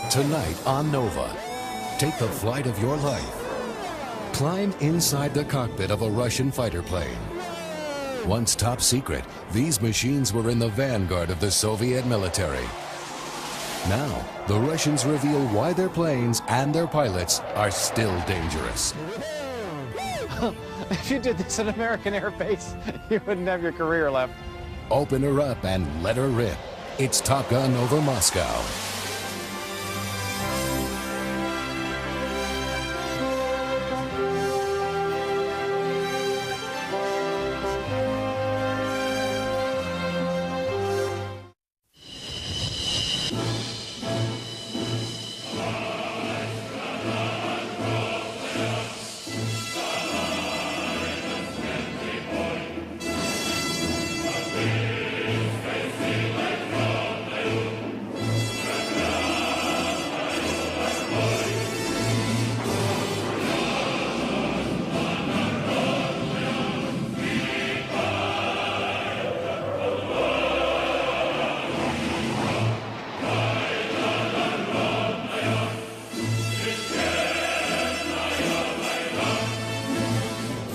Tonight on Nova, take the flight of your life. Climb inside the cockpit of a Russian fighter plane. Once top secret, these machines were in the vanguard of the Soviet military. Now, the Russians reveal why their planes and their pilots are still dangerous. If you did this at an American airbase, you wouldn't have your career left. Open her up and let her rip. It's Top Gun over Moscow.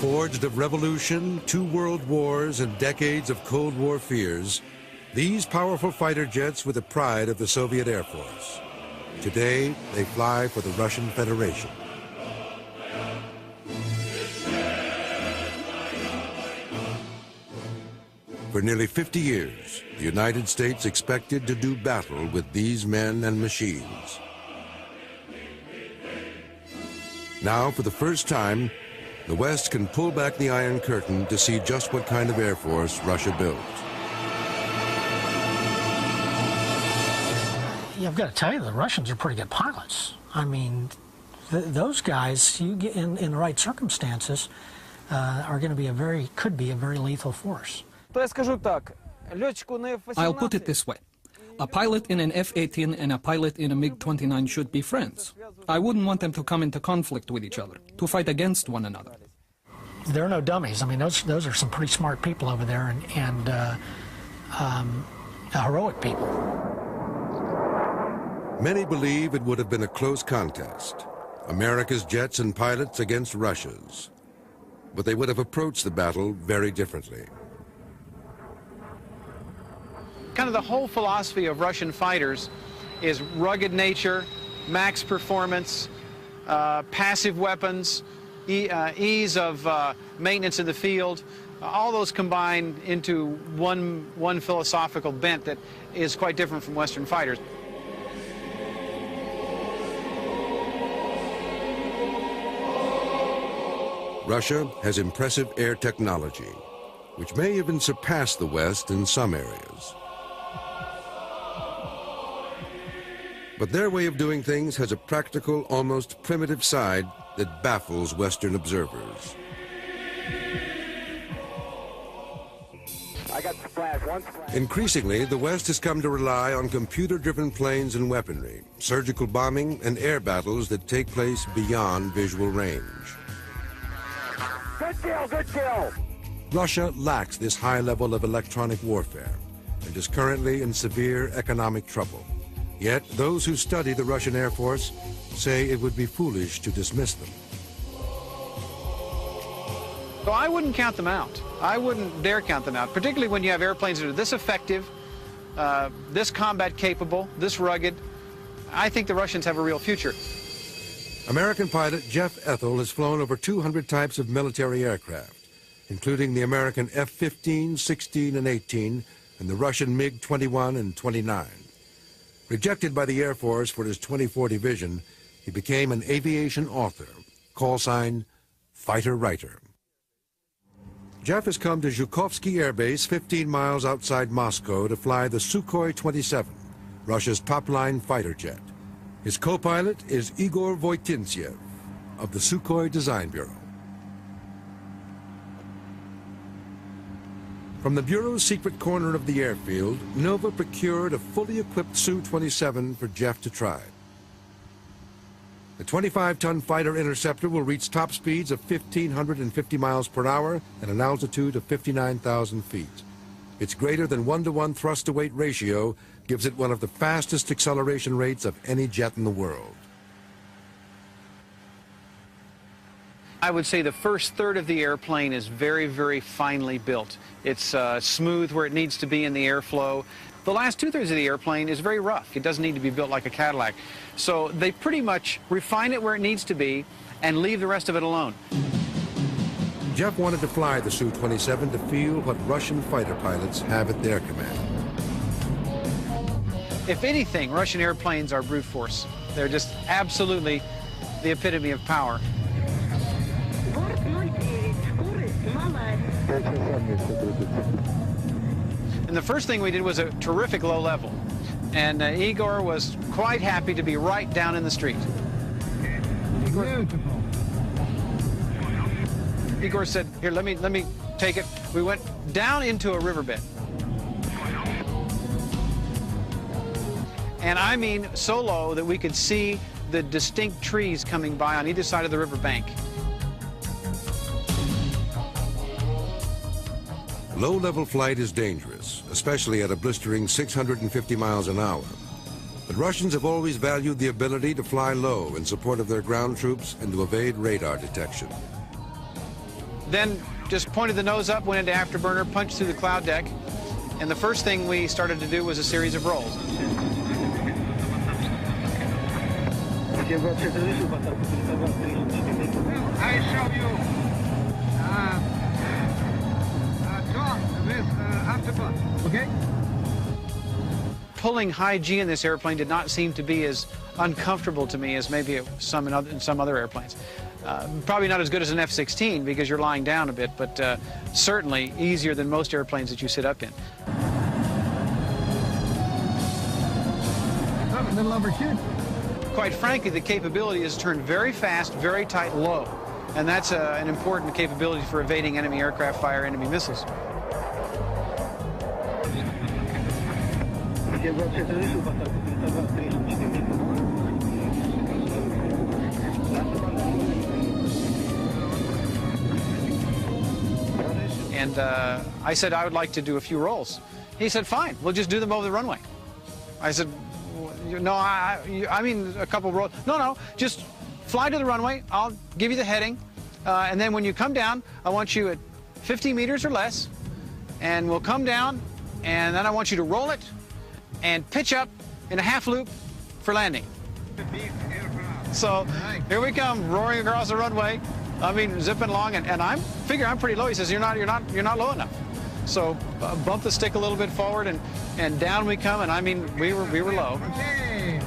Forged of revolution, 2 world wars, and decades of Cold War fears, these powerful fighter jets were the pride of the Soviet Air Force. Today, they fly for the Russian Federation. For nearly 50 years, the United States expected to do battle with these men and machines. Now, for the first time, the West can pull back the Iron Curtain to see just what kind of Air Force Russia builds. Yeah, I've got to tell you, the Russians are pretty good pilots. I mean, those guys, you get in the right circumstances, are going to be could be a very lethal force. I'll put it this way. A pilot in an F-18 and a pilot in a MiG-29 should be friends. I wouldn't want them to come into conflict with each other, to fight against one another. They're no dummies. I mean, those are some pretty smart people over there, and heroic people. Many believe it would have been a close contest. America's jets and pilots against Russia's. But they would have approached the battle very differently. Kind of the whole philosophy of Russian fighters is rugged nature, max performance, passive weapons, ease of maintenance in the field. All those combine into one philosophical bent that is quite different from Western fighters. Russia has impressive air technology, which may even surpass the West in some areas. But their way of doing things has a practical, almost primitive side that baffles Western observers. Increasingly, the West has come to rely on computer-driven planes and weaponry, surgical bombing, and air battles that take place beyond visual range. Good kill, good kill! Russia lacks this high level of electronic warfare and is currently in severe economic trouble. Yet, those who study the Russian Air Force say it would be foolish to dismiss them. So I wouldn't count them out. I wouldn't dare count them out, particularly when you have airplanes that are this effective, this combat capable, this rugged. I think the Russians have a real future. American pilot Jeff Ethel has flown over 200 types of military aircraft, including the American F-15, 16, and 18, and the Russian MiG-21 and 29. Rejected by the Air Force for his 2040 vision, he became an aviation author, call sign Fighter Writer. Jeff has come to Zhukovsky Air Base 15 miles outside Moscow to fly the Sukhoi 27, Russia's top-line fighter jet. His co-pilot is Igor Voitintsev of the Sukhoi Design Bureau. From the Bureau's secret corner of the airfield, Nova procured a fully equipped Su-27 for Jeff to try. The 25-ton fighter interceptor will reach top speeds of 1,550 miles per hour at an altitude of 59,000 feet. Its greater than 1-to-1 thrust-to-weight ratio gives it one of the fastest acceleration rates of any jet in the world. I would say the first third of the airplane is very, very finely built. It's smooth where it needs to be in the airflow. The last two-thirds of the airplane is very rough. It doesn't need to be built like a Cadillac. So they pretty much refine it where it needs to be and leave the rest of it alone. Jeff wanted to fly the Su-27 to feel what Russian fighter pilots have at their command. If anything, Russian airplanes are brute force. They're just absolutely the epitome of power. And the first thing we did was a terrific low level. And Igor was quite happy to be right down in the street. Igor said, here, let me take it. We went down into a riverbed. And I mean so low that we could see the distinct trees coming by on either side of the riverbank. Low-level flight is dangerous, especially at a blistering 650 miles an hour. But Russians have always valued the ability to fly low in support of their ground troops and to evade radar detection. Then just pointed the nose up, went into afterburner, punched through the cloud deck, and the first thing we started to do was a series of rolls. I show you John with afterbus. Okay? Pulling high G in this airplane did not seem to be as uncomfortable to me as maybe in some other airplanes. Probably not as good as an F-16 because you're lying down a bit, but certainly easier than most airplanes that you sit up in. Little overshoot. Quite frankly, the capability is turned very fast, very tight, low. And that's an important capability for evading enemy aircraft fire, enemy missiles. And I said I would like to do a few rolls. He said, fine, we'll just do them over the runway. I said, no, I mean a couple rolls. No, just fly to the runway. I'll give you the heading. And then when you come down, I want you at 50 meters or less. And we'll come down, and then I want you to roll it and pitch up in a half loop for landing. So here we come, roaring across the runway. I mean, zipping along, and I figure I'm pretty low. He says, you're not low enough. So bump the stick a little bit forward, and down we come. And I mean, we were low. Okay.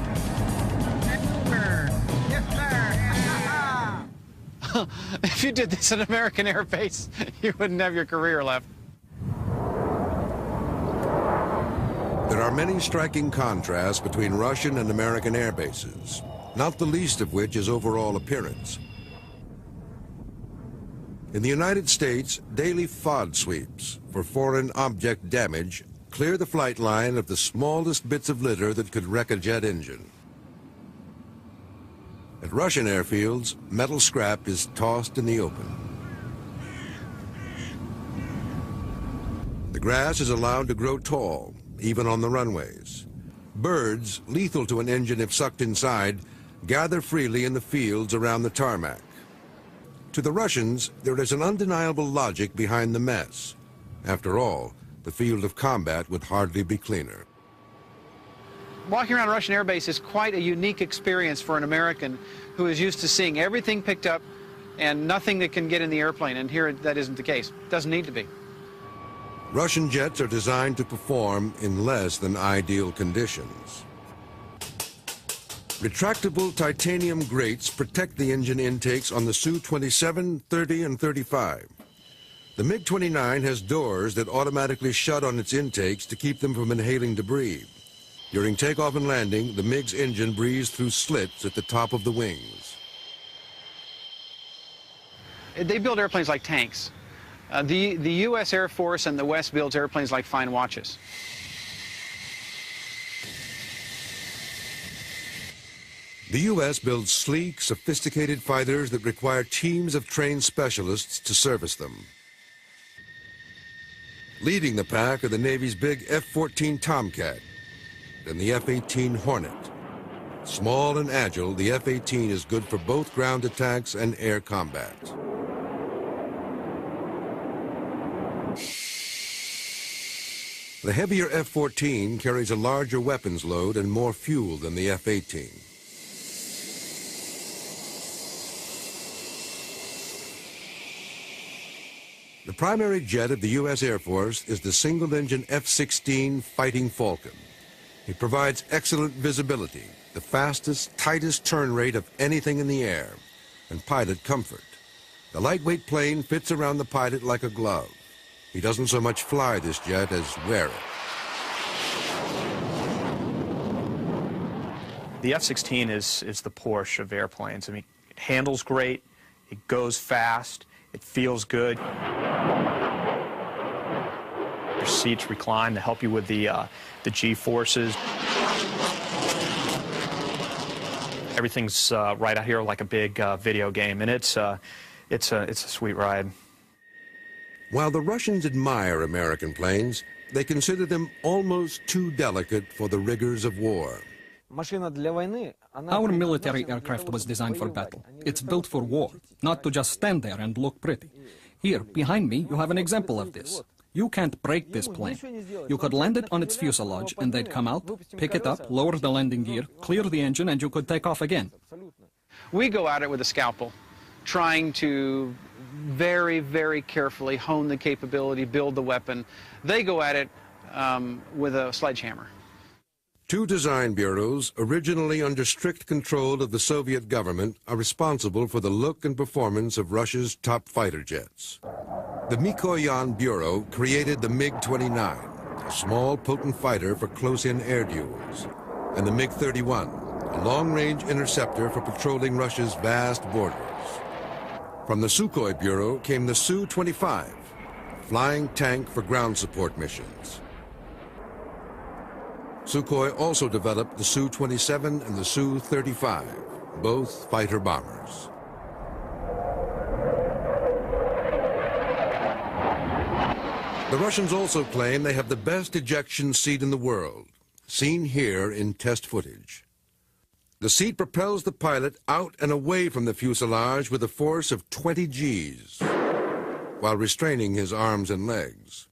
Yes, sir. If you did this at American Air Base, you wouldn't have your career left. There are many striking contrasts between Russian and American air bases, not the least of which is overall appearance. In the United States, daily FOD sweeps for foreign object damage clear the flight line of the smallest bits of litter that could wreck a jet engine. At Russian airfields, metal scrap is tossed in the open. The grass is allowed to grow tall, even on the runways. Birds, lethal to an engine if sucked inside, gather freely in the fields around the tarmac. To the Russians, there is an undeniable logic behind the mess. After all, the field of combat would hardly be cleaner. Walking around a Russian air base is quite a unique experience for an American who is used to seeing everything picked up and nothing that can get in the airplane, and here that isn't the case. It doesn't need to be. Russian jets are designed to perform in less than ideal conditions. Retractable titanium grates protect the engine intakes on the Su-27, 30, and 35. The MiG-29 has doors that automatically shut on its intakes to keep them from inhaling debris. During takeoff and landing, the MiG's engine breathes through slits at the top of the wings. They build airplanes like tanks. The U.S. Air Force and the West builds airplanes like fine watches. The U.S. builds sleek, sophisticated fighters that require teams of trained specialists to service them. Leading the pack are the Navy's big F-14 Tomcat. and the F-18 Hornet. Small and agile, the F-18 is good for both ground attacks and air combat. The heavier F-14 carries a larger weapons load and more fuel than the F-18. The primary jet of the U.S. Air Force is the single-engine F-16 Fighting Falcon. It provides excellent visibility, the fastest, tightest turn rate of anything in the air, and pilot comfort. The lightweight plane fits around the pilot like a glove. He doesn't so much fly this jet as wear it. The F-16 is the Porsche of airplanes. I mean, it handles great, it goes fast, it feels good. Your seats recline to help you with the G-forces. Everything's right out here like a big video game, and it's a sweet ride. While the Russians admire American planes, they consider them almost too delicate for the rigors of war. Our military aircraft was designed for battle. It's built for war, not to just stand there and look pretty. Here, behind me, you have an example of this. You can't break this plane. You could land it on its fuselage, and they'd come out, pick it up, lower the landing gear, clear the engine, and you could take off again. We go at it with a scalpel, trying to very, very carefully hone the capability, build the weapon. They go at it with a sledgehammer. Two design bureaus, originally under strict control of the Soviet government, are responsible for the look and performance of Russia's top fighter jets. The Mikoyan Bureau created the MiG-29, a small, potent fighter for close-in air duels, and the MiG-31, a long-range interceptor for patrolling Russia's vast borders. From the Sukhoi Bureau came the Su-25, a flying tank for ground support missions. Sukhoi also developed the Su-27 and the Su-35, both fighter bombers. The Russians also claim they have the best ejection seat in the world, seen here in test footage. The seat propels the pilot out and away from the fuselage with a force of 20 Gs, while restraining his arms and legs.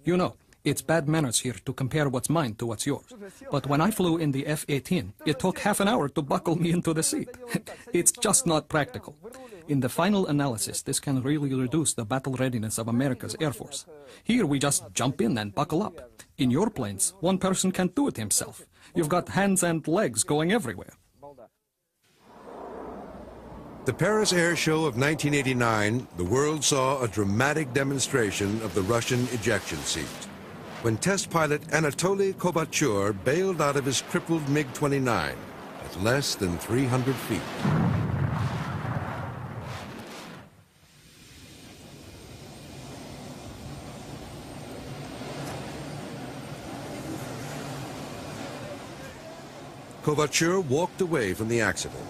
You know, it's bad manners here to compare what's mine to what's yours. But when I flew in the F-18, it took half an hour to buckle me into the seat. It's just not practical. In the final analysis, this can really reduce the battle readiness of America's Air Force. Here we just jump in and buckle up. In your planes, one person can't do it himself. You've got hands and legs going everywhere. The Paris Air Show of 1989, the world saw a dramatic demonstration of the Russian ejection seat, when test pilot Anatoly Kovalyov bailed out of his crippled MiG-29 at less than 300 feet. Kovalyov walked away from the accident.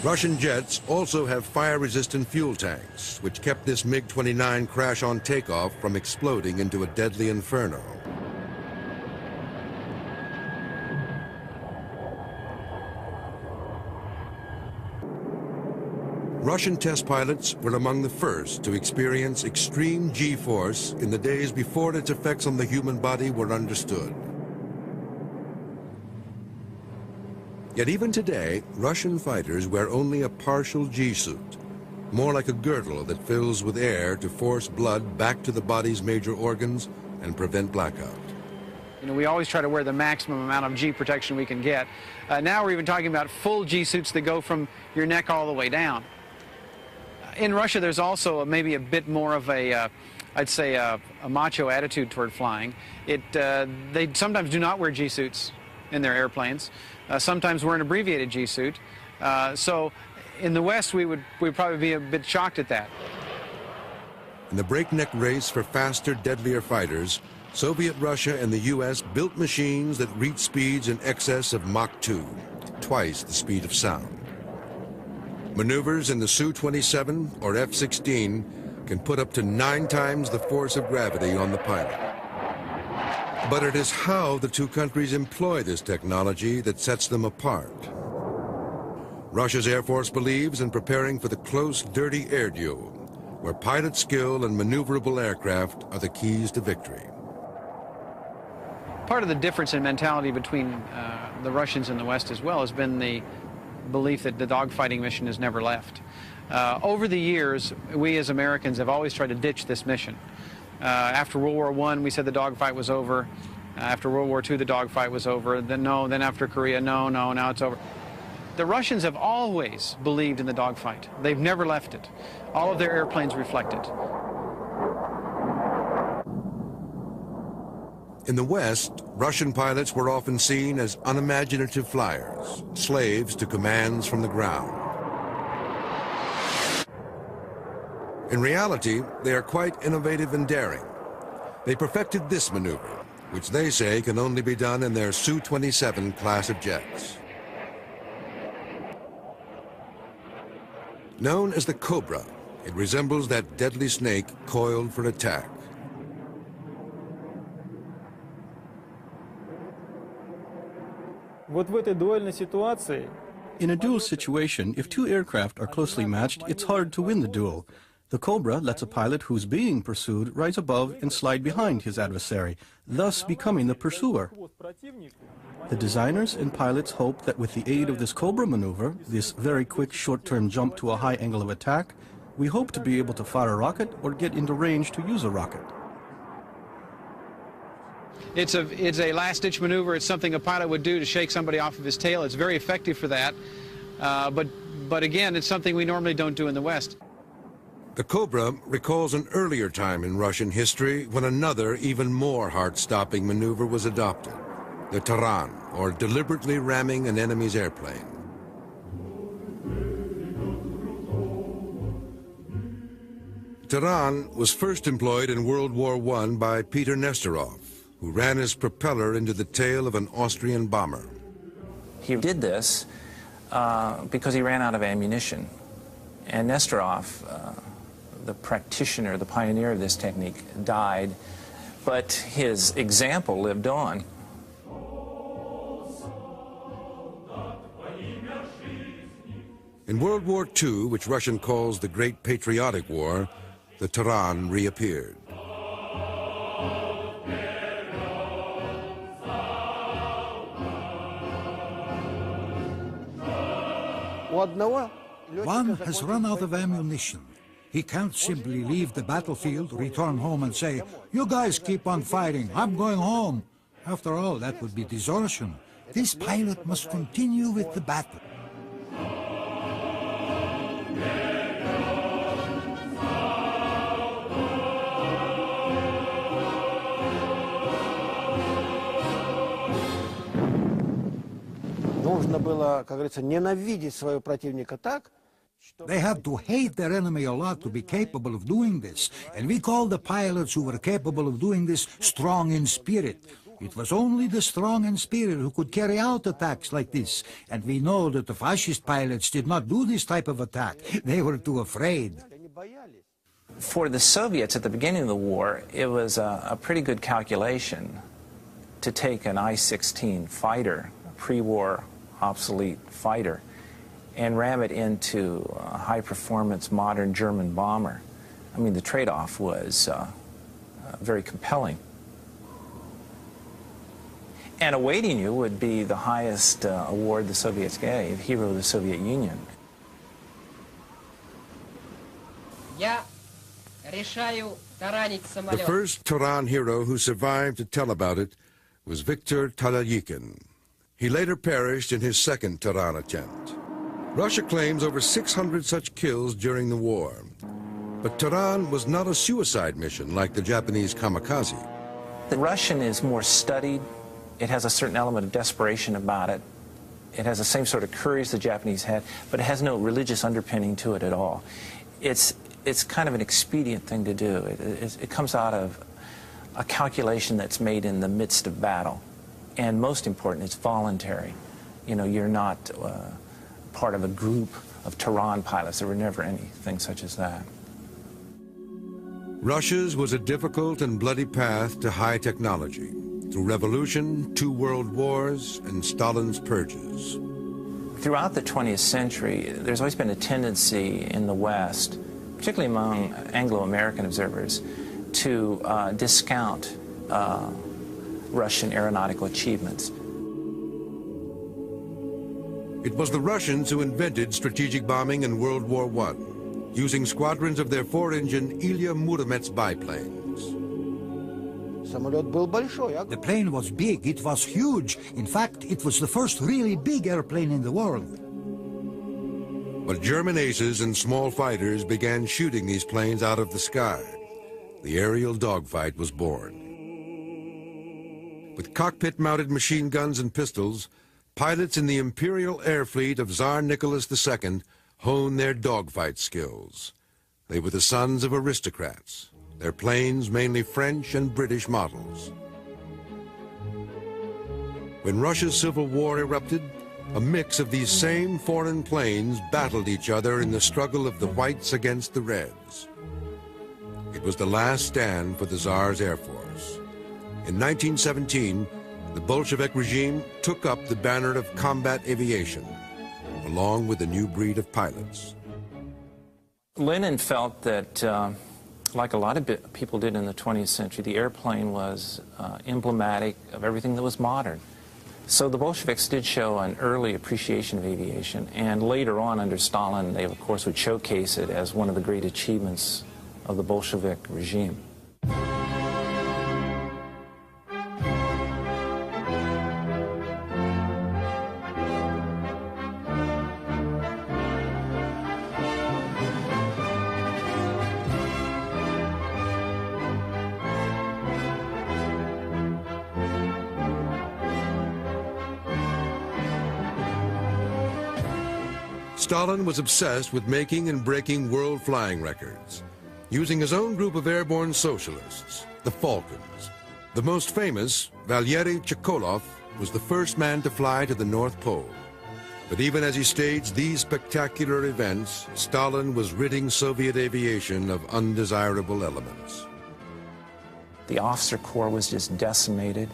Russian jets also have fire-resistant fuel tanks, which kept this MiG-29 crash on takeoff from exploding into a deadly inferno. Russian test pilots were among the first to experience extreme G-force in the days before its effects on the human body were understood. Yet even today, Russian fighters wear only a partial G-suit, more like a girdle that fills with air to force blood back to the body's major organs and prevent blackout. You know, we always try to wear the maximum amount of G protection we can get. Now we're even talking about full G-suits that go from your neck all the way down. In Russia, there's also maybe a bit more of a, I'd say, a macho attitude toward flying. They sometimes do not wear G-suits in their airplanes. Sometimes wear an abbreviated G-suit. So in the West, we'd probably be a bit shocked at that. In the breakneck race for faster, deadlier fighters, Soviet Russia and the U.S. built machines that reached speeds in excess of Mach 2, twice the speed of sound. Maneuvers in the Su-27 or F-16 can put up to 9 times the force of gravity on the pilot. But it is how the two countries employ this technology that sets them apart. Russia's Air Force believes in preparing for the close, dirty air duel, where pilot skill and maneuverable aircraft are the keys to victory. Part of the difference in mentality between the Russians and the West as well has been the belief that the dogfighting mission has never left. Over the years, we as Americans have always tried to ditch this mission. After World War I, we said the dogfight was over. After World War II, the dogfight was over. Then no, then after Korea, no, now it's over. The Russians have always believed in the dogfight. They've never left it. All of their airplanes reflect it. In the West, Russian pilots were often seen as unimaginative flyers, slaves to commands from the ground. In reality, they are quite innovative and daring. They perfected this maneuver, which they say can only be done in their Su-27 class of jets. Known as the Cobra, it resembles that deadly snake coiled for attack. In a duel situation, if two aircraft are closely matched, it's hard to win the duel. The Cobra lets a pilot who's being pursued rise above and slide behind his adversary, thus becoming the pursuer. The designers and pilots hope that with the aid of this Cobra maneuver, this very quick short-term jump to a high angle of attack, we hope to be able to fire a rocket or get into range to use a rocket. It's a last-ditch maneuver. It's something a pilot would do to shake somebody off of his tail. It's very effective for that. But again, it's something we normally don't do in the West. The Cobra recalls an earlier time in Russian history when another, even more heart-stopping maneuver was adopted. The Taran, or deliberately ramming an enemy's airplane. Taran was first employed in World War I by Peter Nesterov, who ran his propeller into the tail of an Austrian bomber. He did this because he ran out of ammunition. And Nesterov, the practitioner, the pioneer of this technique, died, but his example lived on. In World War II, which Russian calls the Great Patriotic War, the Taran reappeared. One has run out of ammunition. He can't simply leave the battlefield, return home and say, "You guys keep on fighting, I'm going home." After all, that would be desertion. This pilot must continue with the battle. Нужно было, как говорится, ненавидеть своего противника так, They had to hate their enemy a lot to be capable of doing this, and we call the pilots who were capable of doing this strong in spirit. It was only the strong in spirit who could carry out attacks like this, and we know that the fascist pilots did not do this type of attack. They were too afraid. For the Soviets at the beginning of the war, it was a pretty good calculation to take an I-16 fighter, a pre-war obsolete fighter, and ram it into a high-performance modern German bomber. I mean, the trade-off was very compelling. And awaiting you would be the highest award the Soviets gave, Hero of the Soviet Union. The first Taran hero who survived to tell about it was Viktor Talayikin. He later perished in his second Taran attempt. Russia claims over 600 such kills during the war. But Taran was not a suicide mission like the Japanese kamikaze. The Russian is more studied. It has a certain element of desperation about it. It has the same sort of courage the Japanese had, but it has no religious underpinning to it at all. It's kind of an expedient thing to do. It comes out of a calculation that's made in the midst of battle. And most important, it's voluntary. You know, you're not part of a group Tehran pilots. There were never anything such as that. Russia's was a difficult and bloody path to high technology, through revolution, 2 world wars, and Stalin's purges. Throughout the 20th century, there's always been a tendency in the West, particularly among Anglo-American observers, to discount Russian aeronautical achievements. It was the Russians who invented strategic bombing in World War I, using squadrons of their 4-engine Ilya Muromets biplanes. The plane was big, it was huge. In fact, it was the first really big airplane in the world. But German aces and small fighters began shooting these planes out of the sky. The aerial dogfight was born. With cockpit-mounted machine guns and pistols, pilots in the Imperial Air Fleet of Tsar Nicholas II honed their dogfight skills. They were the sons of aristocrats, their planes mainly French and British models. When Russia's Civil War erupted, a mix of these same foreign planes battled each other in the struggle of the whites against the reds. It was the last stand for the Tsar's Air Force. In 1917, the Bolshevik regime took up the banner of combat aviation, along with a new breed of pilots. Lenin felt that, like a lot of people did in the 20th century, the airplane was emblematic of everything that was modern. So the Bolsheviks did show an early appreciation of aviation, and later on under Stalin, they of course would showcase it as one of the great achievements of the Bolshevik regime. Stalin was obsessed with making and breaking world flying records, using his own group of airborne socialists, the Falcons. The most famous, Valery Chekolov, was the first man to fly to the North Pole. But even as he staged these spectacular events, Stalin was ridding Soviet aviation of undesirable elements. The officer corps was just decimated.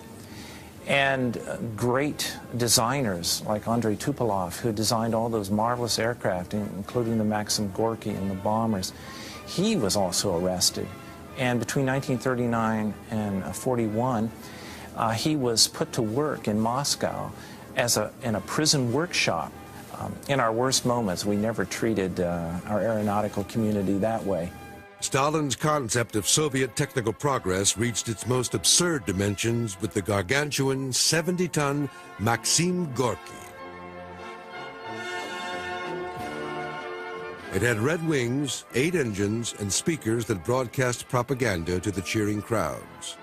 And great designers like Andrei Tupolev, who designed all those marvelous aircraft, including the Maxim Gorky and the bombers, he was also arrested. And between 1939 and 41, he was put to work in Moscow in a prison workshop. In our worst moments, we never treated our aeronautical community that way. Stalin's concept of Soviet technical progress reached its most absurd dimensions with the gargantuan 70-ton Maxim Gorky. It had red wings, 8 engines, and speakers that broadcast propaganda to the cheering crowds.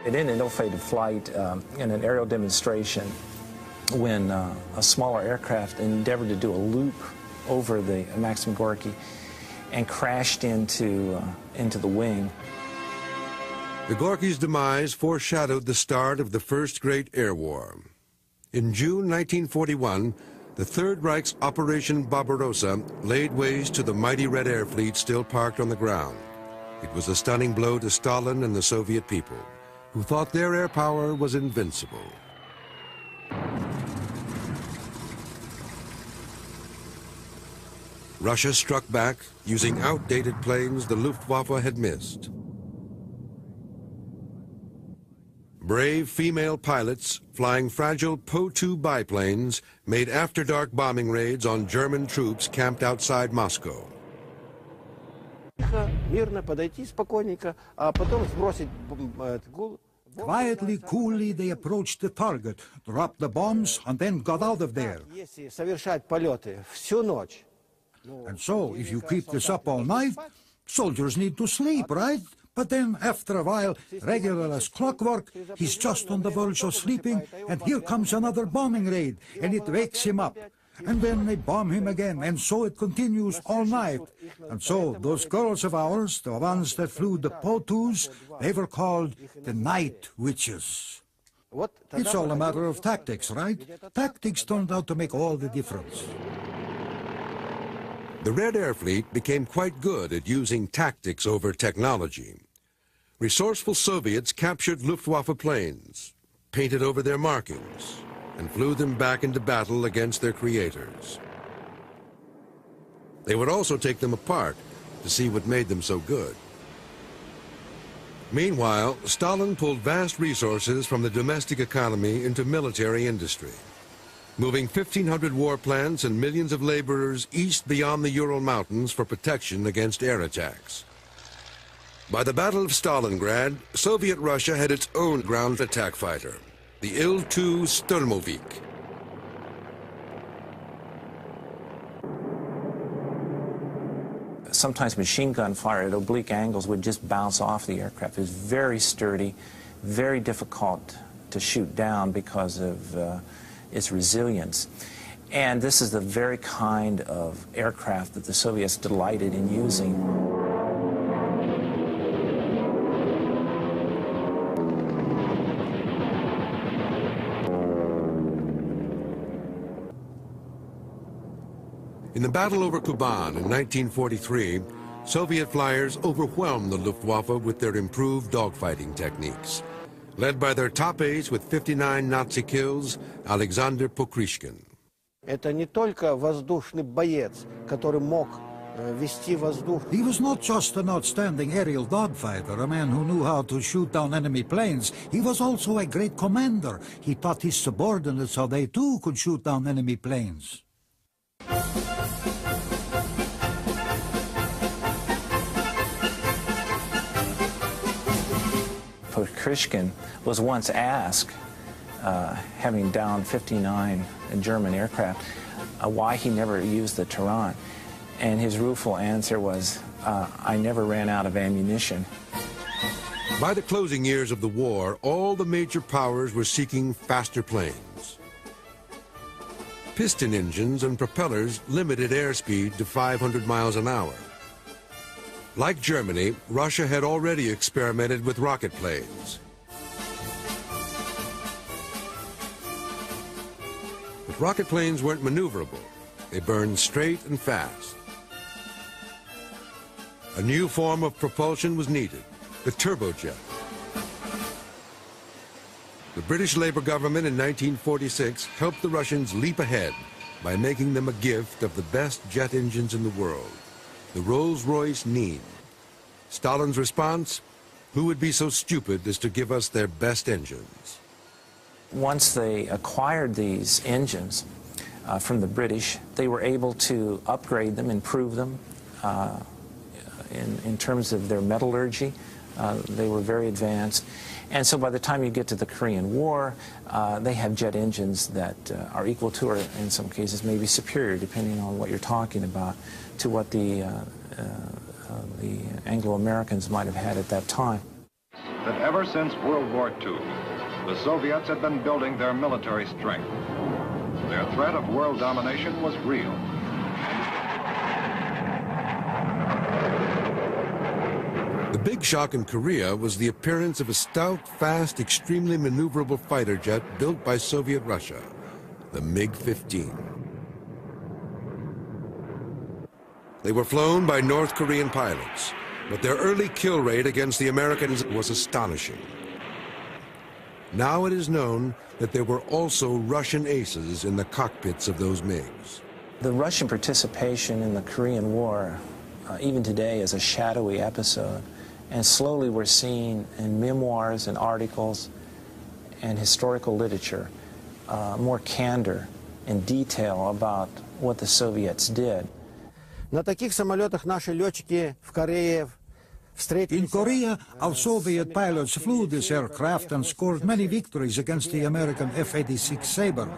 It ended in ill-fated flight in an aerial demonstration when a smaller aircraft endeavored to do a loop over the Maxim Gorky and crashed into the wing. The Gorky's demise foreshadowed the start of the First Great Air War. In June 1941, the Third Reich's Operation Barbarossa laid waste to the mighty Red Air Fleet still parked on the ground. It was a stunning blow to Stalin and the Soviet people, who thought their air power was invincible. Russia struck back using outdated planes the Luftwaffe had missed. Brave female pilots flying fragile Po-2 biplanes made after-dark bombing raids on German troops camped outside Moscow. Quietly, coolly, they approached the target, dropped the bombs, and then got out of there. And so, if you keep this up all night, soldiers need to sleep, right? But then, after a while, regular as clockwork, he's just on the verge of sleeping, and here comes another bombing raid, and it wakes him up. And then they bomb him again, and so it continues all night. And so, those girls of ours, the ones that flew the Po-2s, they were called the Night Witches. It's all a matter of tactics, right? Tactics turned out to make all the difference. The Red Air Fleet became quite good at using tactics over technology. Resourceful Soviets captured Luftwaffe planes, painted over their markings, and flew them back into battle against their creators. They would also take them apart to see what made them so good. Meanwhile, Stalin pulled vast resources from the domestic economy into military industry, moving 1,500 warplanes and millions of laborers east beyond the Ural Mountains for protection against air attacks. By the Battle of Stalingrad, Soviet Russia had its own ground attack fighter, the Il-2 Sturmovik. Sometimes machine gun fire at oblique angles would just bounce off the aircraft. It was very sturdy, very difficult to shoot down because of its resilience. And this is the very kind of aircraft that the Soviets delighted in using. In the battle over Kuban in 1943, Soviet flyers overwhelmed the Luftwaffe with their improved dogfighting techniques. Led by their top ace with 59 Nazi kills, Alexander Pokrishkin. Это не только воздушный боец, который мог вести воздух. He was not just an outstanding aerial dogfighter, a man who knew how to shoot down enemy planes. He was also a great commander. He taught his subordinates how they too could shoot down enemy planes. Pokrishkin was once asked, having downed 59 German aircraft, why he never used the Tehran. And his rueful answer was, I never ran out of ammunition. By the closing years of the war, all the major powers were seeking faster planes. Piston engines and propellers limited airspeed to 500 miles an hour. Like Germany, Russia had already experimented with rocket planes. But rocket planes weren't maneuverable. They burned straight and fast. A new form of propulsion was needed, the turbojet. The British Labour government in 1946 helped the Russians leap ahead by making them a gift of the best jet engines in the world, the Rolls-Royce Nene. Stalin's response? Who would be so stupid as to give us their best engines? Once they acquired these engines from the British, they were able to upgrade them, improve them. In terms of their metallurgy, they were very advanced. And so by the time you get to the Korean War, they have jet engines that are equal to, or in some cases maybe superior, depending on what you're talking about, to what the Anglo-Americans might have had at that time. That ever since World War II, the Soviets had been building their military strength. Their threat of world domination was real. The big shock in Korea was the appearance of a stout, fast, extremely maneuverable fighter jet built by Soviet Russia, the MiG-15. They were flown by North Korean pilots, but their early kill rate against the Americans was astonishing. Now it is known that there were also Russian aces in the cockpits of those MiGs. The Russian participation in the Korean War, even today, is a shadowy episode. And slowly we're seeing in memoirs and articles and historical literature more candor and detail about what the Soviets did. На таких самолетах наши летчики в Корее встретились. In Korea, our Soviet pilots flew this aircraft and scored many victories against the American F-86 Sabre.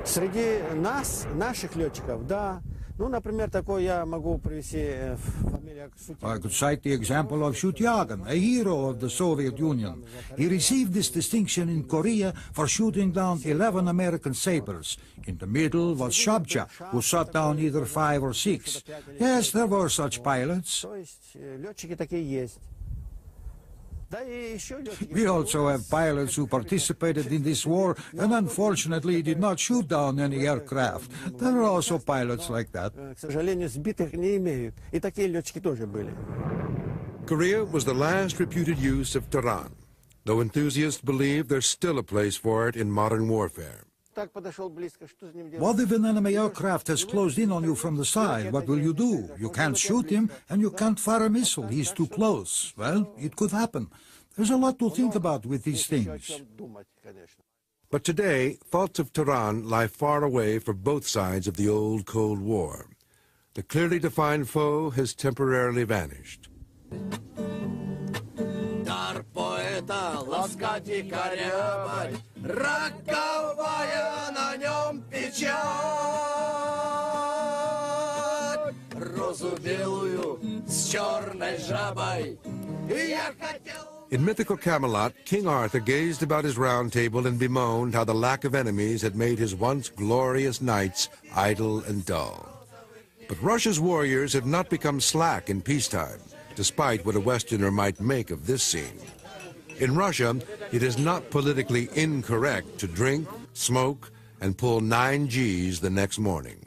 Среди нас, наших летчиков, да. Ну, например, такой я могу привести фамилию Шутягин. I could cite the example of Shutyagan, a hero of the Soviet Union. He received this distinction in Korea for shooting down 11 American Sabres. In the middle was Shabcha, who shot down either 5 or 6. Yes, there were such pilots. То есть летчики такие есть. We also have pilots who participated in this war and unfortunately did not shoot down any aircraft. There are also pilots like that. Korea was the last reputed use of Tehran, though enthusiasts believe there's still a place for it in modern warfare. What if an enemy aircraft has closed in on you from the side? What will you do? You can't shoot him and you can't fire a missile. He's too close. Well, it could happen. There's a lot to think about with these things. But today, faults of Tehran lie far away for both sides of the old Cold War. The clearly defined foe has temporarily vanished. Дар поэта ласкать корабль, роковая на нем печать. Розу белую с черной жабой я хотел. In mythical Camelot, King Arthur gazed about his round table and bemoaned how the lack of enemies had made his once glorious knights idle and dull. But Russia's warriors have not become slack in peacetime, despite what a Westerner might make of this scene. In Russia, it is not politically incorrect to drink, smoke, and pull 9 Gs the next morning.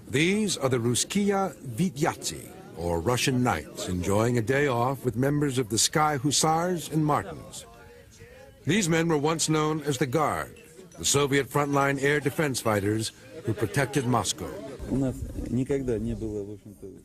These are the Ruskiya Vityatsi, or Russian Knights, enjoying a day off with members of the Sky Hussars and Martins. These men were once known as the Guard, the Soviet frontline air defense fighters who protected Moscow.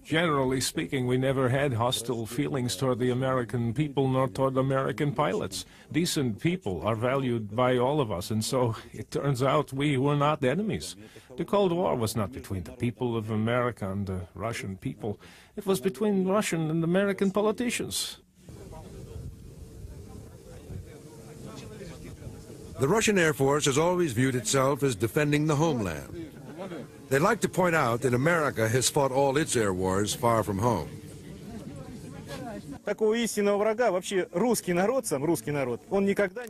Generally speaking, we never had hostile feelings toward the American people nor toward American pilots. Decent people are valued by all of us, and so it turns out we were not enemies. The Cold War was not between the people of America and the Russian people. It was between Russian and American politicians. The Russian Air Force has always viewed itself as defending the homeland. They like to point out that America has fought all its air wars far from home.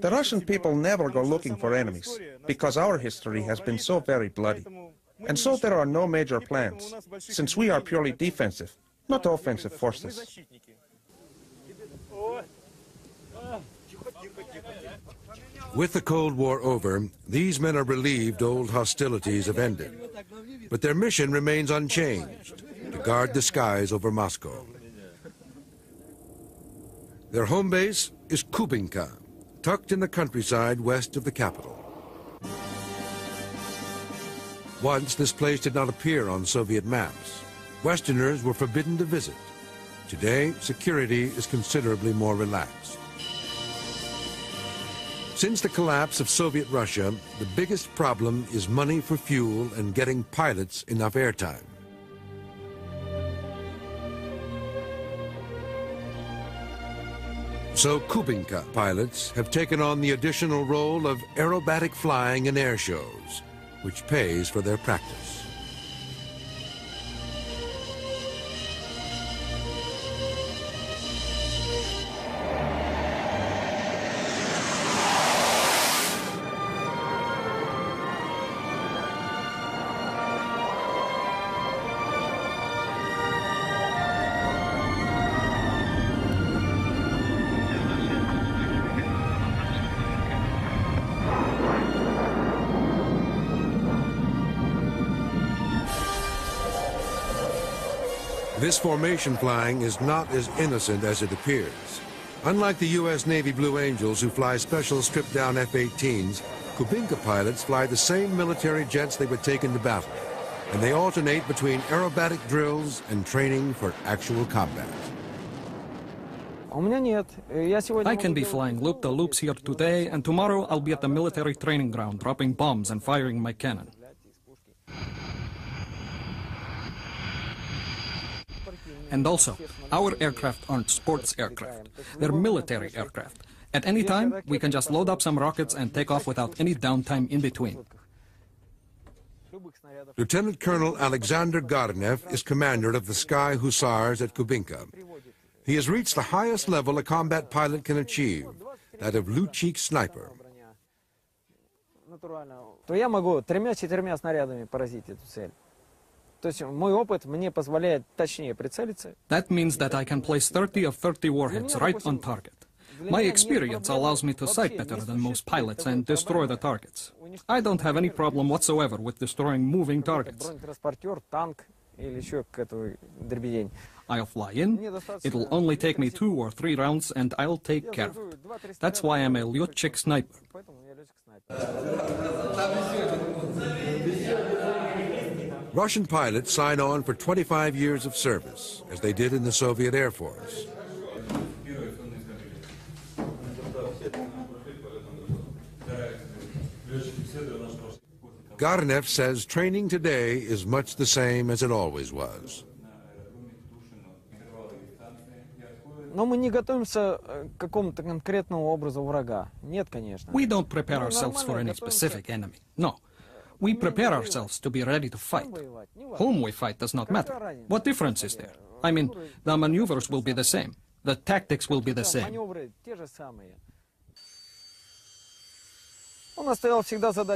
The Russian people never go looking for enemies, because our history has been so very bloody. And so there are no major plans, since we are purely defensive, not offensive forces. With the Cold War over, these men are relieved old hostilities have ended. But their mission remains unchanged, to guard the skies over Moscow. Their home base is Kubinka, tucked in the countryside west of the capital. Once, this place did not appear on Soviet maps. Westerners were forbidden to visit. Today, security is considerably more relaxed. Since the collapse of Soviet Russia, the biggest problem is money for fuel and getting pilots enough airtime. So Kubinka pilots have taken on the additional role of aerobatic flying in air shows, which pays for their practice. This formation flying is not as innocent as it appears. Unlike the U.S. Navy Blue Angels, who fly special stripped-down F-18s, Kubinka pilots fly the same military jets they would take into battle, and they alternate between aerobatic drills and training for actual combat. I can be flying loop-the-loops here today, and tomorrow I'll be at the military training ground, dropping bombs and firing my cannon. And also, our aircraft aren't sports aircraft. They're military aircraft. At any time, we can just load up some rockets and take off without any downtime in between. Lieutenant Colonel Alexander Garnev is commander of the Sky Hussars at Kubinka. He has reached the highest level a combat pilot can achieve, that of Luchik sniper. That means that I can place 30 of 30 warheads right on target. My experience allows me to sight better than most pilots and destroy the targets. I don't have any problem whatsoever with destroying moving targets. I'll fly in, it'll only take me 2 or 3 rounds, and I'll take care of it. That's why I'm a Lyotchik sniper. Russian pilots sign on for 25 years of service, as they did in the Soviet Air Force. Garnev says training today is much the same as it always was. We don't prepare ourselves for any specific enemy. No. We prepare ourselves to be ready to fight. Whom we fight does not matter. What difference is there? I mean, the maneuvers will be the same. The tactics will be the same.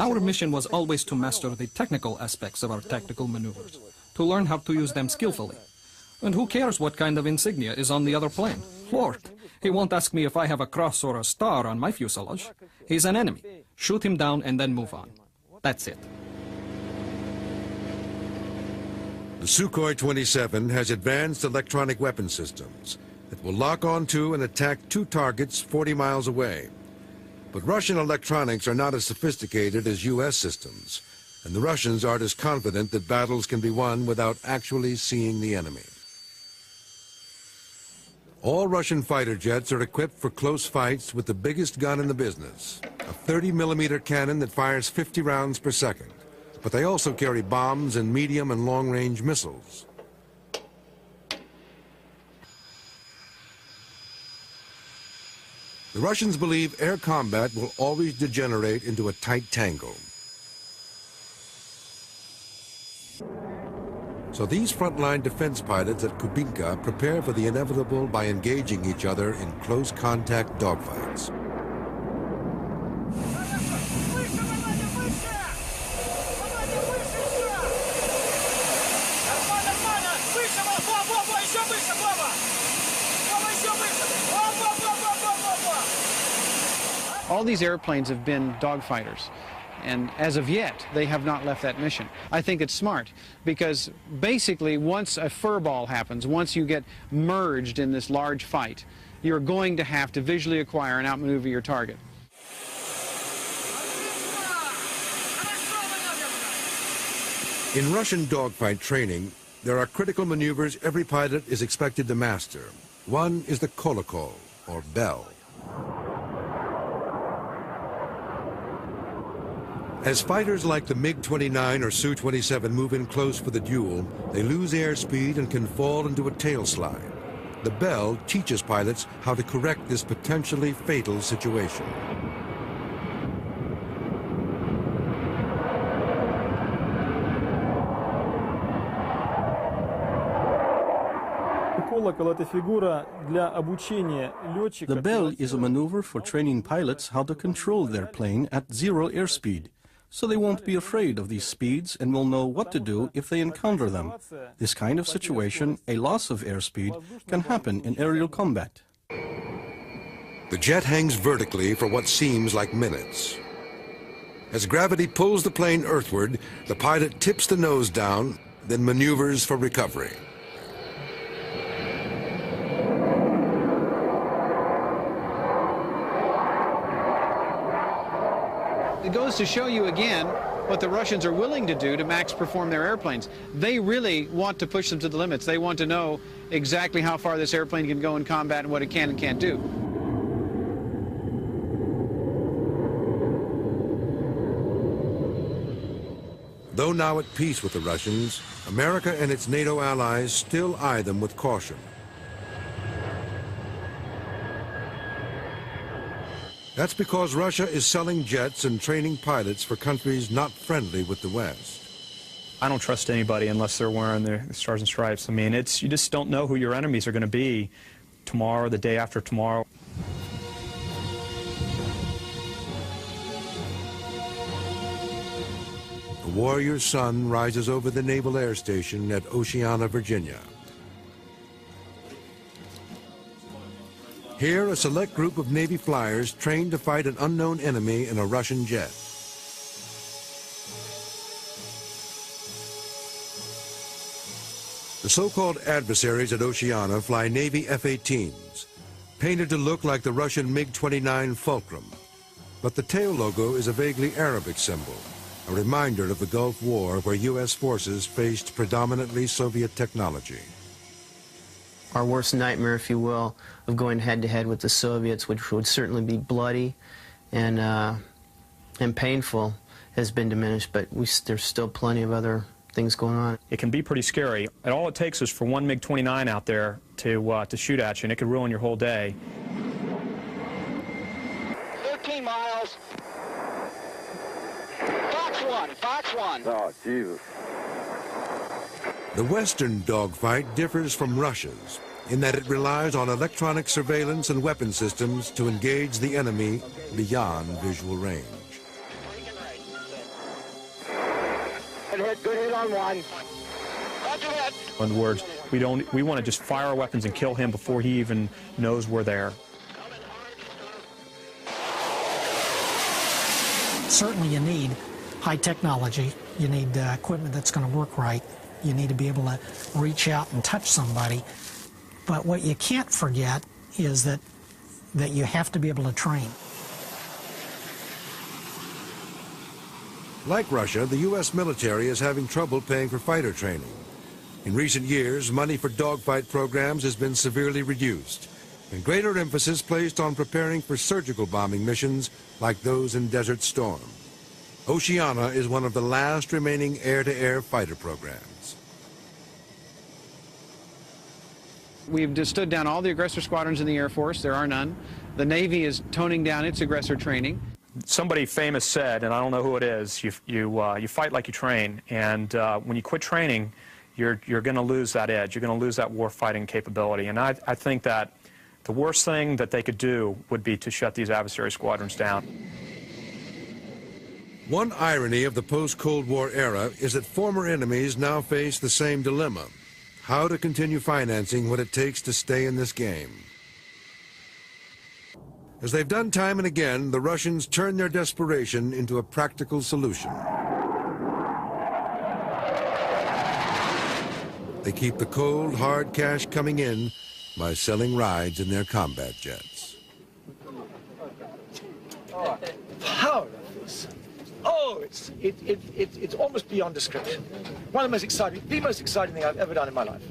Our mission was always to master the technical aspects of our tactical maneuvers, to learn how to use them skillfully. And who cares what kind of insignia is on the other plane? Lord, he won't ask me if I have a cross or a star on my fuselage. He's an enemy. Shoot him down and then move on. That's it. The Sukhoi 27 has advanced electronic weapon systems that will lock onto and attack 2 targets 40 miles away. But Russian electronics are not as sophisticated as U.S. systems, and the Russians aren't as confident that battles can be won without actually seeing the enemy. All Russian fighter jets are equipped for close fights with the biggest gun in the business, a 30-millimeter cannon that fires 50 rounds per second. But they also carry bombs and medium and long-range missiles. The Russians believe air combat will always degenerate into a tight tangle. So these frontline defense pilots at Kubinka prepare for the inevitable by engaging each other in close contact dogfights. All these airplanes have been dogfighters, and as of yet, they have not left that mission. I think it's smart, because basically once a furball happens, once you get merged in this large fight, you're going to have to visually acquire and outmaneuver your target. In Russian dogfight training, there are critical maneuvers every pilot is expected to master. One is the kolokol, or bell. As fighters like the MiG-29 or Su-27 move in close for the duel, they lose airspeed and can fall into a tailslide. The bell teaches pilots how to correct this potentially fatal situation. The bell is a maneuver for training pilots how to control their plane at 0 airspeed, so they won't be afraid of these speeds and will know what to do if they encounter them. This kind of situation, a loss of airspeed, can happen in aerial combat. The jet hangs vertically for what seems like minutes. As gravity pulls the plane earthward, the pilot tips the nose down, then maneuvers for recovery. It goes to show you again what the Russians are willing to do to max perform their airplanes. They really want to push them to the limits. They want to know exactly how far this airplane can go in combat and what it can and can't do. Though now at peace with the Russians, America and its NATO allies still eye them with caution. That's because Russia is selling jets and training pilots for countries not friendly with the West. I don't trust anybody unless they're wearing the stars and stripes. I mean, you just don't know who your enemies are going to be tomorrow, the day after tomorrow. The warrior's sun rises over the Naval Air Station at Oceana, Virginia. Here, a select group of Navy flyers trained to fight an unknown enemy in a Russian jet. The so-called adversaries at Oceana fly Navy F-18s, painted to look like the Russian MiG-29 Fulcrum. But the tail logo is a vaguely Arabic symbol, a reminder of the Gulf War where U.S. forces faced predominantly Soviet technology. Our worst nightmare, if you will, of going head-to-head with the Soviets, which would certainly be bloody and painful, has been diminished, but there's still plenty of other things going on. It can be pretty scary, and all it takes is for one MiG-29 out there to shoot at you, and it could ruin your whole day. 15 miles. Fox 1. Oh, Jesus. The Western dogfight differs from Russia's in that it relies on electronic surveillance and weapon systems to engage the enemy beyond visual range. Good hit on one. In other words, we want to just fire our weapons and kill him before he even knows we're there. Certainly you need high technology. You need equipment that's going to work right. You need to be able to reach out and touch somebody. But what you can't forget is that you have to be able to train. Like Russia, the U.S. military is having trouble paying for fighter training. In recent years, money for dogfight programs has been severely reduced, and greater emphasis placed on preparing for surgical bombing missions like those in Desert Storm. Oceana is one of the last remaining air-to-air fighter programs. We've just stood down all the aggressor squadrons in the Air Force. There are none. The Navy is toning down its aggressor training. Somebody famous said, and I don't know who it is, you fight like you train, and when you quit training, you're going to lose that edge. You're going to lose that war fighting capability. And I think that the worst thing that they could do would be to shut these adversary squadrons down. One irony of the post-Cold War era is that former enemies now face the same dilemma: how to continue financing what it takes to stay in this game. As they've done time and again, the Russians turn their desperation into a practical solution. They keep the cold, hard cash coming in by selling rides in their combat jets. Power of this. Oh, it's almost beyond description. One of the most exciting thing I've ever done in my life.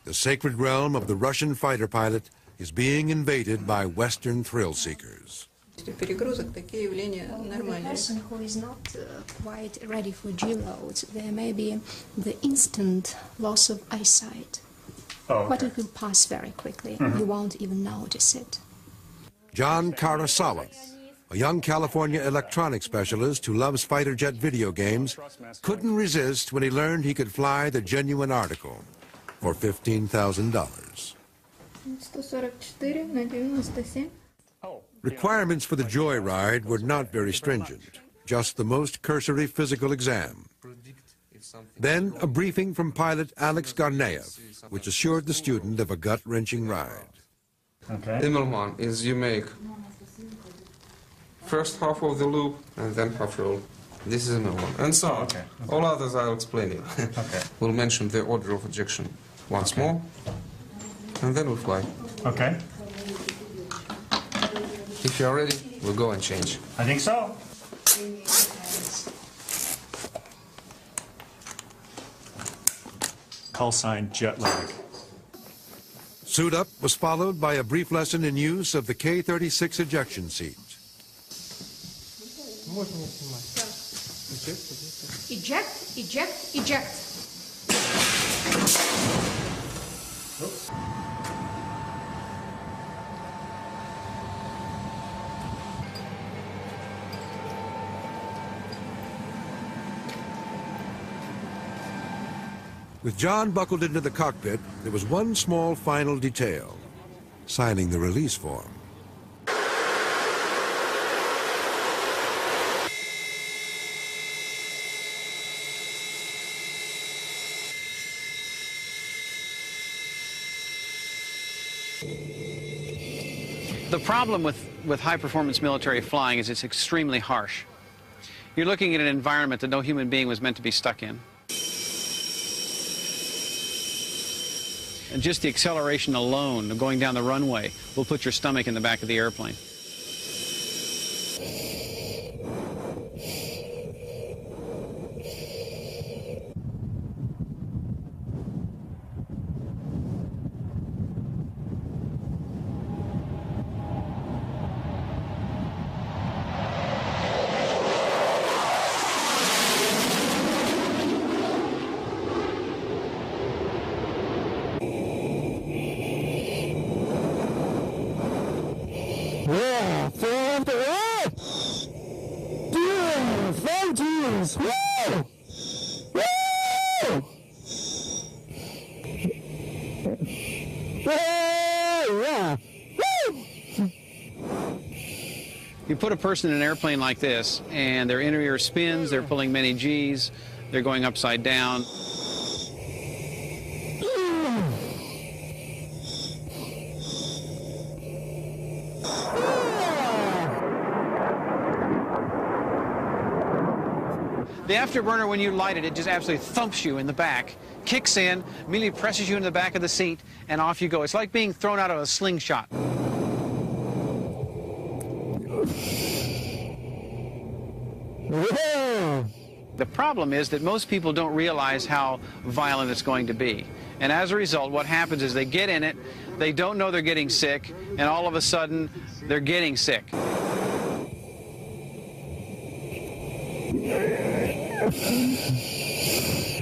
The sacred realm of the Russian fighter pilot is being invaded by Western thrill seekers. A person who is not quite ready for G-loads, there may be the instant loss of eyesight. Oh, okay. But it will pass very quickly. You won't even notice it. John Karasawa, a young California electronics specialist who loves fighter jet video games, couldn't resist when he learned he could fly the genuine article for $15,000. Requirements for the joyride were not very stringent, just the most cursory physical exam. Then a briefing from pilot Alex Garneyev, which assured the student of a gut-wrenching ride. Okay. Immelman is you make first half of the loop and then half roll. This is Immelman. And so on. All others I'll explain you. Okay. We'll mention the order of ejection once more, and then we'll fly. Okay. If you're ready, we'll go and change. I think so. Call sign jet lag. Suit up was followed by a brief lesson in use of the K-36 ejection seat. Eject, eject, eject. Oops. With John buckled into the cockpit, there was one small final detail: signing the release form. The problem with high-performance military flying is it's extremely harsh. You're looking at an environment that no human being was meant to be stuck in. And just the acceleration alone of going down the runway will put your stomach in the back of the airplane. Yeah, fall off the road! Yeah, 5 years! Woo! Woo! Yeah! Woo! You put a person in an airplane like this, and their inner ear spins, they're pulling many G's, they're going upside down. The afterburner, when you light it, it just absolutely thumps you in the back, kicks in, immediately presses you into the back of the seat, and off you go. It's like being thrown out of a slingshot. The problem is that most people don't realize how violent it's going to be. And as a result, what happens is they get in it, they don't know they're getting sick, and all of a sudden, they're getting sick.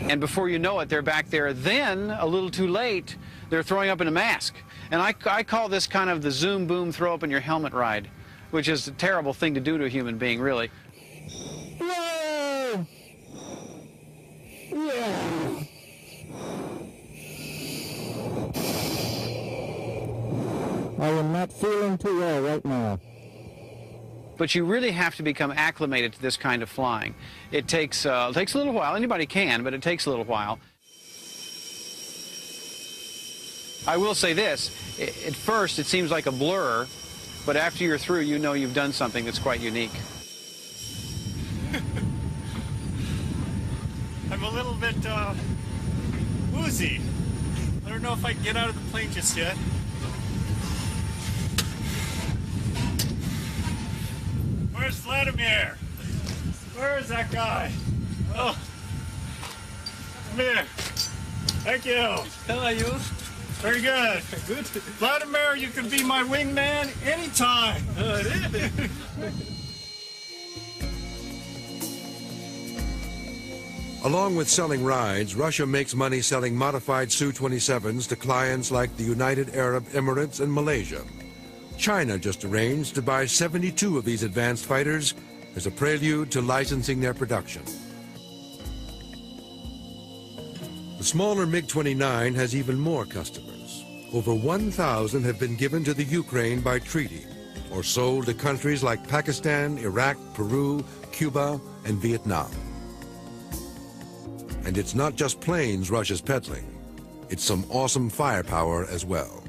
And before you know it, they're back there. Then, a little too late, they're throwing up in a mask. And I call this kind of the zoom, boom, throw up in your helmet ride, which is a terrible thing to do to a human being, really. Yeah. Yeah. I am not feeling too well right now. But you really have to become acclimated to this kind of flying. It takes a little while. Anybody can, but it takes a little while. I will say this. At first, it seems like a blur, but after you're through, you know you've done something that's quite unique. I'm a little bit woozy. I don't know if I can get out of the plane just yet. Where's Vladimir? Where is that guy? Oh, come here. Thank you. How are you? Very good. Good. Vladimir, you can be my wingman anytime. Really? Along with selling rides, Russia makes money selling modified Su-27s to clients like the United Arab Emirates and Malaysia. China just arranged to buy 72 of these advanced fighters as a prelude to licensing their production. The smaller MiG-29 has even more customers. Over 1,000 have been given to the Ukraine by treaty or sold to countries like Pakistan, Iraq, Peru, Cuba, and Vietnam. And it's not just planes Russia's peddling. It's some awesome firepower as well.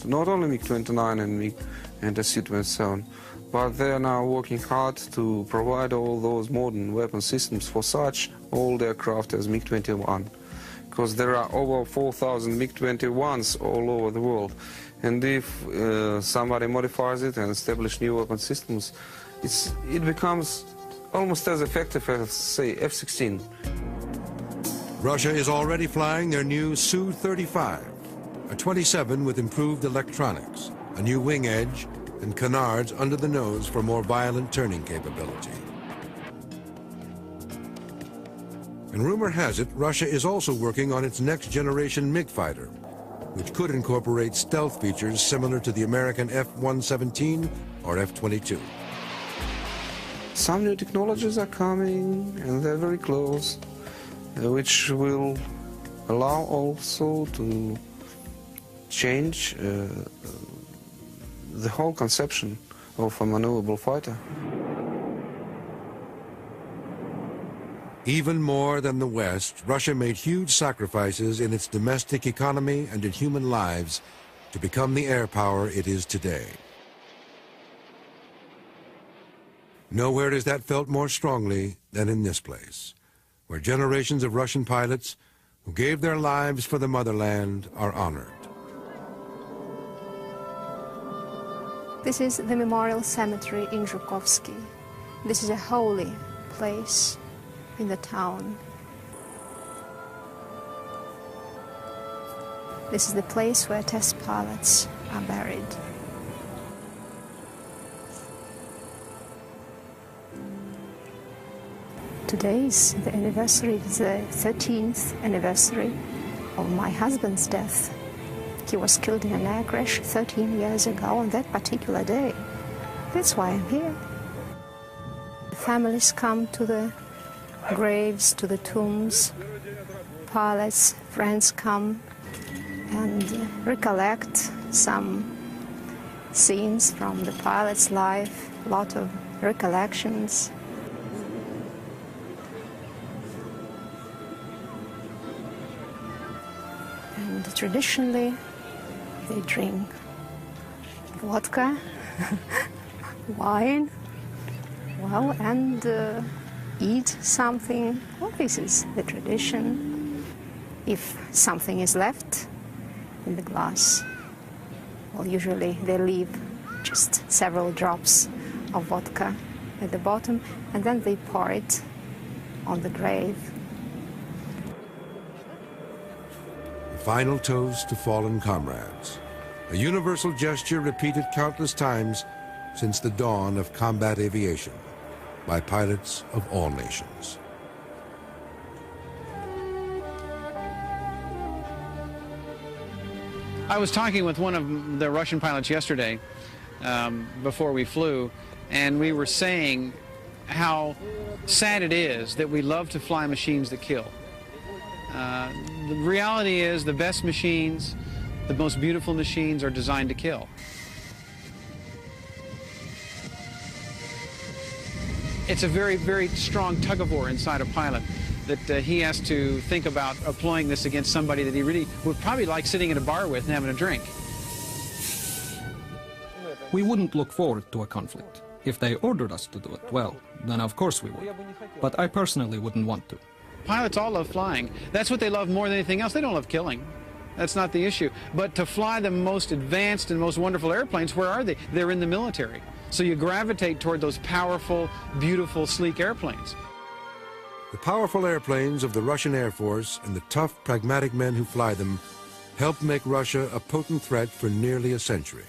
Not only MiG-29 and the Su-27, but they are now working hard to provide all those modern weapon systems for such old aircraft as MiG-21, because there are over 4,000 MiG-21s all over the world. And if somebody modifies it and establishes new weapon systems, it becomes almost as effective as, say, F-16. Russia is already flying their new Su-35. A 27 with improved electronics, a new wing edge, and canards under the nose for more violent turning capability. And rumor has it, Russia is also working on its next-generation MiG fighter, which could incorporate stealth features similar to the American F-117 or F-22. Some new technologies are coming, and they're very close, which will allow also to change the whole conception of a maneuverable fighter. Even more than the West, Russia made huge sacrifices in its domestic economy and in human lives to become the air power it is today. Nowhere is that felt more strongly than in this place, where generations of Russian pilots who gave their lives for the motherland are honored. This is the Memorial Cemetery in Zhukovsky. This is a holy place in the town. This is the place where test pilots are buried. Today is the anniversary, it's the 13th anniversary of my husband's death. He was killed in an air crash 13 years ago on that particular day. That's why I'm here. The families come to the graves, to the tombs. Pilots, friends come and recollect some scenes from the pilot's life, a lot of recollections. And traditionally, they drink vodka, wine, well, and eat something. Well, this is the tradition. If something is left in the glass, well, usually they leave just several drops of vodka at the bottom, and then they pour it on the grave. Final toast to fallen comrades, a universal gesture repeated countless times since the dawn of combat aviation by pilots of all nations. I was talking with one of the Russian pilots yesterday before we flew, and we were saying how sad it is that we love to fly machines that kill. The reality is the best machines, the most beautiful machines are designed to kill. It's a very, very strong tug-of-war inside a pilot that he has to think about employing this against somebody that he really would probably like sitting at a bar with and having a drink. We wouldn't look forward to a conflict. If they ordered us to do it, well, then of course we would. But I personally wouldn't want to. Pilots all love flying. That's what they love more than anything else. They don't love killing. That's not the issue. But to fly the most advanced and most wonderful airplanes, where are they? They're in the military. So you gravitate toward those powerful, beautiful, sleek airplanes. The powerful airplanes of the Russian Air Force and the tough, pragmatic men who fly them helped make Russia a potent threat for nearly a century.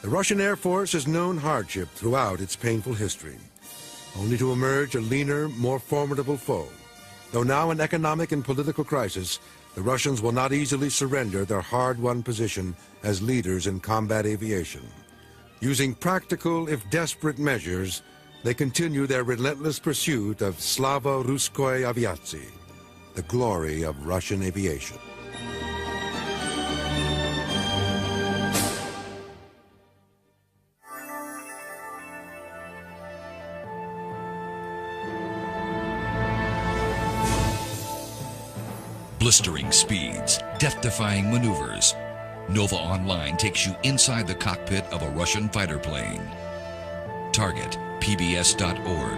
The Russian Air Force has known hardship throughout its painful history, only to emerge a leaner, more formidable foe. Though now in economic and political crisis, the Russians will not easily surrender their hard-won position as leaders in combat aviation. Using practical, if desperate, measures, they continue their relentless pursuit of Slava Ruskoi Aviatsii, the glory of Russian aviation. Blistering speeds, death-defying maneuvers. Nova Online takes you inside the cockpit of a Russian fighter plane. Target pbs.org.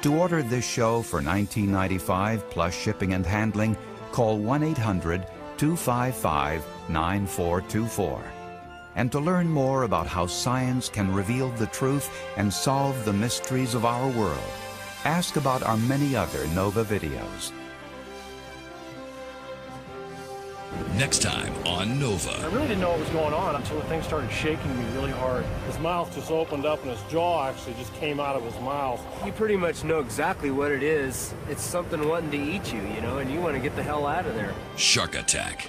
To order this show for $19.95 plus shipping and handling, call 1-800-255-9424. And to learn more about how science can reveal the truth and solve the mysteries of our world, ask about our many other NOVA videos. Next time on Nova. I really didn't know what was going on until the thing started shaking me really hard. His mouth just opened up and his jaw actually just came out of his mouth. You pretty much know exactly what it is. It's something wanting to eat you, you know, and you want to get the hell out of there. Shark Attack.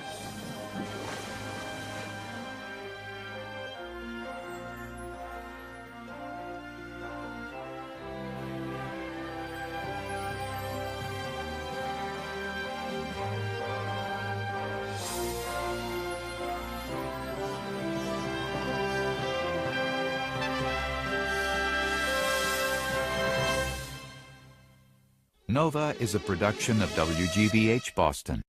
Nova is a production of WGBH Boston.